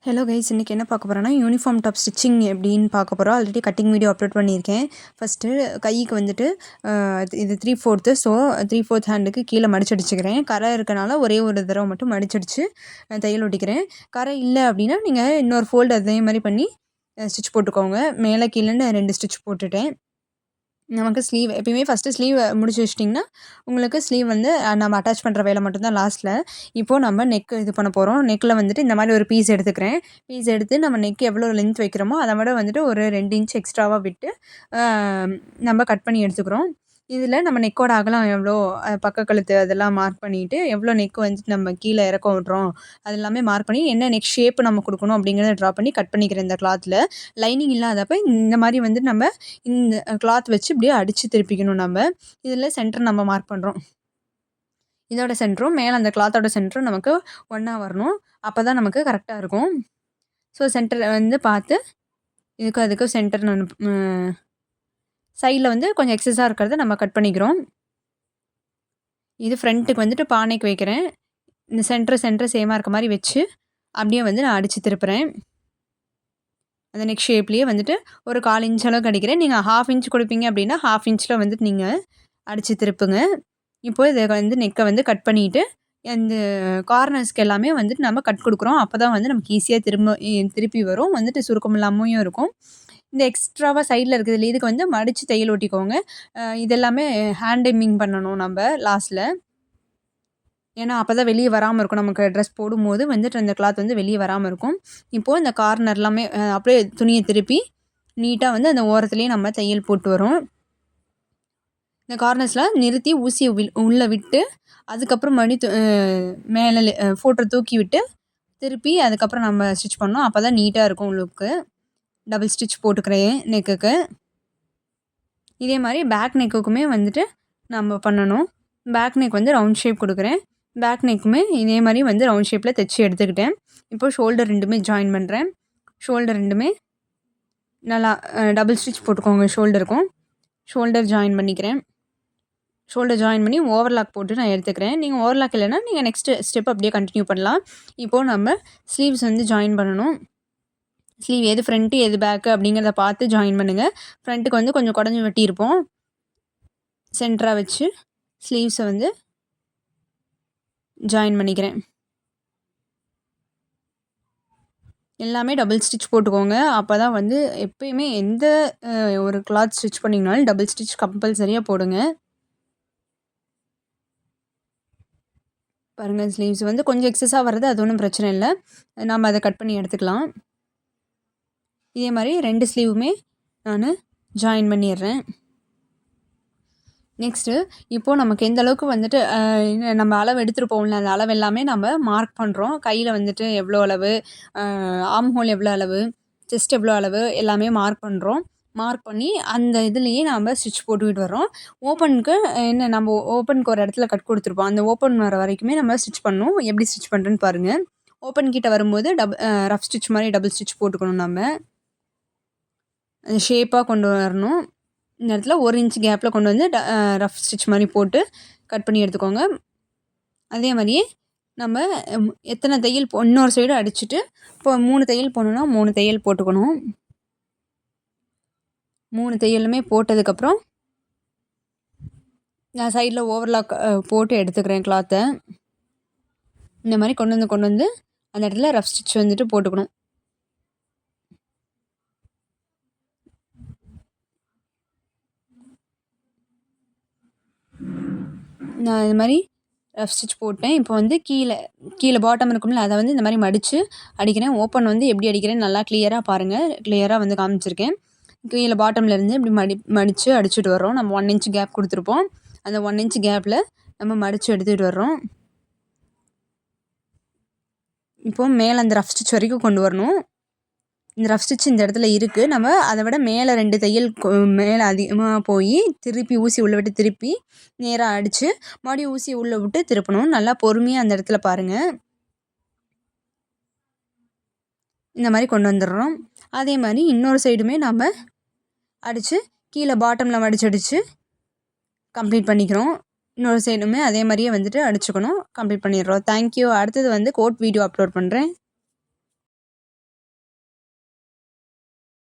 Hello guys, இன்றைக்கி என்ன பார்க்க போகிறோன்னா யூனிஃபார்ம் டாப் ஸ்டிச்சிங் எப்படின்னு பார்க்க போகிறோம். ஆல்ரெடி கட்டிங் வீடியோ அப்லோட் பண்ணியிருக்கேன். ஃபஸ்ட்டு கைக்கு வந்துட்டு இது 3/4, ஸோ 3/4 ஹேண்டுக்கு கீழே மடிச்சடிச்சுக்கிறேன். கரை இருக்கனால ஒரே ஒரு தடவை மட்டும் மடிச்சடிச்சு தையல் ஒட்டிக்கிறேன். கரை இல்லை அப்படின்னா நீங்கள் இன்னொரு ஃபோல்டு அதே மாதிரி பண்ணி ஸ்டிச் போட்டுக்கோங்க. மேலே கீழேன்னு 2 ஸ்டிச் போட்டுட்டேன். நமக்கு ஸ்லீவ் எப்பயுமே ஃபஸ்ட்டு ஸ்லீவ் முடிச்சு வச்சிட்டிங்கன்னா உங்களுக்கு ஸ்லீவ் வந்து நம்ம அட்டாச் பண்ணுற வேலை மட்டும்தான் லாஸ்ட்டில். இப்போது நம்ம நெக்கு இது பண்ண போகிறோம். நெக்கில் வந்துட்டு இந்த மாதிரி ஒரு பீஸ் எடுத்துக்கிறேன். பீஸ் எடுத்து நம்ம நெக் எவ்வளோ லென்த் வைக்கிறோமோ அதை விட வந்துட்டு ஒரு 2 இன்ச் எக்ஸ்ட்ராவாக விட்டு நம்ம கட் பண்ணி எடுத்துக்கிறோம். இதில் நம்ம நெக்கோட அகலம் எவ்வளோ, பக்க கழுத்து அதெல்லாம் மார்க் பண்ணிவிட்டு எவ்வளோ நெக் வந்துட்டு நம்ம கீழே இறக்க விட்றோம் அது எல்லாமே மார்க் பண்ணி என்ன நெக் ஷேப் நம்ம கொடுக்கணும் அப்படிங்கிறத ட்ரா பண்ணி கட் பண்ணிக்கிறேன். இந்த கிளாத்தில் லைனிங் இல்லாதப்போ இந்த மாதிரி வந்து நம்ம இந்த கிளாத் வச்சு இப்படியே அடித்து திருப்பிக்கணும். நம்ம இதில் சென்டர் நம்ம மார்க் பண்ணுறோம். இதோட சென்டரும் மேலே அந்த கிளாத்தோட சென்டரும் நமக்கு ஒன்றா வரணும். அப்போ தான் நமக்கு கரெக்டாக இருக்கும். ஸோ சென்டர் வந்து பார்த்து அதுக்கும் சென்டர் நான் சைடில் வந்து கொஞ்சம் எக்ஸஸாக இருக்கிறத நம்ம கட் பண்ணிக்கிறோம். இது ஃப்ரண்ட்டுக்கு வந்துட்டு பானைக்கு வைக்கிறேன். இந்த சென்டர் சேமாக இருக்க மாதிரி வச்சு அப்படியே வந்து நான் அடித்து திருப்புறேன். அந்த நெக் ஷேப்லேயே வந்துட்டு ஒரு 1/4 இன்ச் அளவுக்கு அடிக்கிறேன். நீங்கள் 1/2 இன்ச் கொடுப்பீங்க அப்படின்னா 1/2 இன்ச்சில் வந்துட்டு நீங்கள் அடித்து திருப்புங்க. இப்போது இதை வந்து நெக்கை வந்து கட் பண்ணிவிட்டு அந்த கார்னர்ஸ்க்கு எல்லாமே வந்துட்டு நம்ம கட் கொடுக்குறோம். அப்போ தான் வந்து நமக்கு ஈஸியாக திருப்பி வரும். வந்துட்டு சுருக்கம் இல்லாமையும் இருக்கும். இந்த எக்ஸ்ட்ராவாக சைடில் இருக்கிறதுல இதுக்கு வந்து மடித்து தையல் ஒட்டிக்கோங்க. இதெல்லாமே ஹேண்ட் எம்மிங் பண்ணணும் நம்ம லாஸ்ட்டில். ஏன்னா அப்போ தான் வெளியே வராமல் இருக்கும். நமக்கு ட்ரெஸ் போடும்போது வந்துட்டு அந்த கிளாத் வந்து வெளியே வராமல் இருக்கும். இப்போது இந்த கார்னர் எல்லாமே அப்படியே துணியை திருப்பி நீட்டாக வந்து அந்த ஓரத்துலேயே நம்ம தையல் போட்டு வரோம். இந்த கார்னர்ஸில் நிறுத்தி ஊசியை உள்ளே விட்டு அதுக்கப்புறம் மேலே ஃபோட்டோ தூக்கி விட்டு திருப்பி அதுக்கப்புறம் நம்ம ஸ்டிச் பண்ணோம். அப்போ தான் நீட்டாக இருக்கும் லுக்கு. டபுள் ஸ்டிச் போட்டுக்கிறேன் நெக்குக்கு. இதே மாதிரி பேக் நெக்குக்குமே வந்துட்டு நம்ம பண்ணணும். பேக் நெக் வந்து ரவுண்ட் ஷேப் கொடுக்குறேன். பேக் நெக்குமே இதே மாதிரி வந்து ரவுண்ட் ஷேப்பில் தைச்சி எடுத்துக்கிட்டேன். இப்போது ஷோல்டர் ரெண்டுமே ஜாயின் பண்ணுறேன். ஷோல்டர் ரெண்டுமே நல்லா டபுள் ஸ்டிச் போட்டுக்கோங்க. ஷோல்டர் ஜாயின் பண்ணிக்கிறேன். ஷோல்டர் ஜாயின் பண்ணி ஓவர்லாக் போட்டு நான் எடுத்துக்கிறேன். நீங்கள் ஓவர்லாக் இல்லைன்னா நீங்கள் நெக்ஸ்ட்டு ஸ்டெப் அப்படியே கண்டினியூ பண்ணலாம். இப்போது நம்ம ஸ்லீவ்ஸ் வந்து ஜாயின் பண்ணணும். ஸ்லீவ் எது ஃப்ரண்ட்டு எது பேக்கு அப்படிங்கிறத பார்த்து ஜாயின் பண்ணுங்கள். ஃப்ரண்ட்டுக்கு வந்து கொஞ்சம் குடஞ்சி வெட்டியிருப்போம். சென்டராக வச்சு ஸ்லீவ்ஸை வந்து ஜாயின் பண்ணிக்கிறேன். எல்லாமே டபுள் ஸ்டிச் போட்டுக்கோங்க. அப்போ தான் வந்து எப்பயுமே எந்த ஒரு கிளாத் ஸ்டிச் பண்ணிங்கனாலும் டபுள் ஸ்டிச் கம்பல்சரியாக போடுங்க. பாருங்கள், ஸ்லீவ்ஸ் வந்து கொஞ்சம் எக்ஸஸாக வர்றது அது ஒன்றும் பிரச்சனை இல்லை. நம்ம அதை கட் பண்ணி எடுத்துக்கலாம். இதே மாதிரி 2 ஸ்லீவுமே நான் ஜாயின் பண்ணிடுறேன். நெக்ஸ்ட்டு இப்போது நமக்கு எந்த அளவுக்கு வந்துட்டு நம்ம அளவு எடுத்துகிட்டு போகல அந்த அளவு எல்லாமே நம்ம மார்க் பண்ணுறோம். கையில் வந்துட்டு எவ்வளோ அளவு, ஆர்ம் ஹோல் எவ்வளோ அளவு, செஸ்ட் எவ்வளோ அளவு எல்லாமே மார்க் பண்ணுறோம். மார்க் பண்ணி அந்த இதுலேயே நம்ம ஸ்டிச் போட்டுக்கிட்டு வரோம். ஓப்பனுக்கு நம்ம ஓப்பனுக்கு ஒரு இடத்துல கட் கொடுத்துருப்போம். அந்த ஓப்பன் வர வரைக்குமே நம்ம ஸ்டிச் பண்ணணும். எப்படி ஸ்டிச் பண்ணுறேன்னு பாருங்கள். ஓப்பன் கிட்ட வரும்போது ரஃப் ஸ்டிச் மாதிரி டபுள் ஸ்டிச் போட்டுக்கணும். நம்ம ஷேப்பாக கொண்டு வரணும். இந்த இடத்துல 1 இன்ச் கேப்பில் கொண்டு வந்து ரஃப் ஸ்டிச் மாதிரி போட்டு கட் பண்ணி எடுத்துக்கோங்க. அதே மாதிரியே நம்ம எத்தனை தையல் இன்னொரு சைடு அடிச்சுட்டு இப்போ 3 தையல் போடணுன்னா 3 தையல் போட்டுக்கணும். 3 தையலுமே போட்டதுக்கப்புறம் நான் சைடில் ஓவர்லாக் போட்டு எடுத்துக்கிறேன் கிளாத்தை. இந்த மாதிரி கொண்டு வந்து அந்த இடத்துல ரஃப் ஸ்டிச் வந்துட்டு போட்டுக்கணும். நான் இது மாதிரி ரஃப் ஸ்டிச் போட்டேன். இப்போ வந்து கீழே பாட்டம் இருக்கும்ல அதை வந்து இந்த மாதிரி மடித்து அடிக்கிறேன். ஓப்பன் வந்து எப்படி அடிக்கிறேன்னு நல்லா கிளியராக பாருங்கள். கிளியராக வந்து காமிச்சிருக்கேன். கீழே பாட்டம்லேருந்து இப்படி மடித்து அடிச்சுட்டு வர்றோம். நம்ம 1 இன்ச் கேப் கொடுத்துருப்போம். அந்த 1 இன்ச் கேப்பில் நம்ம மடித்து எடுத்துகிட்டு வர்றோம். இப்போது மேலே அந்த ரஃப் ஸ்டிச் வரைக்கும் கொண்டு வரணும். இந்த ரஃப் ஸ்டிச் இந்த இடத்துல இருக்குது. நம்ம அதை விட மேலே 2 தையல் மேலே அதிகமாக போய் திருப்பி ஊசி உள்ளே விட்டு திருப்பி நேராக அடித்து மறுபடியும் ஊசி உள்ளே விட்டு திருப்பணும். நல்லா பொறுமையாக அந்த இடத்துல பாருங்கள். இந்த மாதிரி கொண்டு வந்துடுறோம். அதே மாதிரி இன்னொரு சைடுமே நம்ம அடித்து கீழே பாட்டமில் அடித்து கம்ப்ளீட் பண்ணிக்கிறோம். இன்னொரு சைடுமே அதே மாதிரியே வந்துட்டு அடிச்சுக்கணும். கம்ப்ளீட் பண்ணிடுறோம். தேங்க்யூ. அடுத்தது வந்து கோட் வீடியோ அப்லோட் பண்ணுறேன்.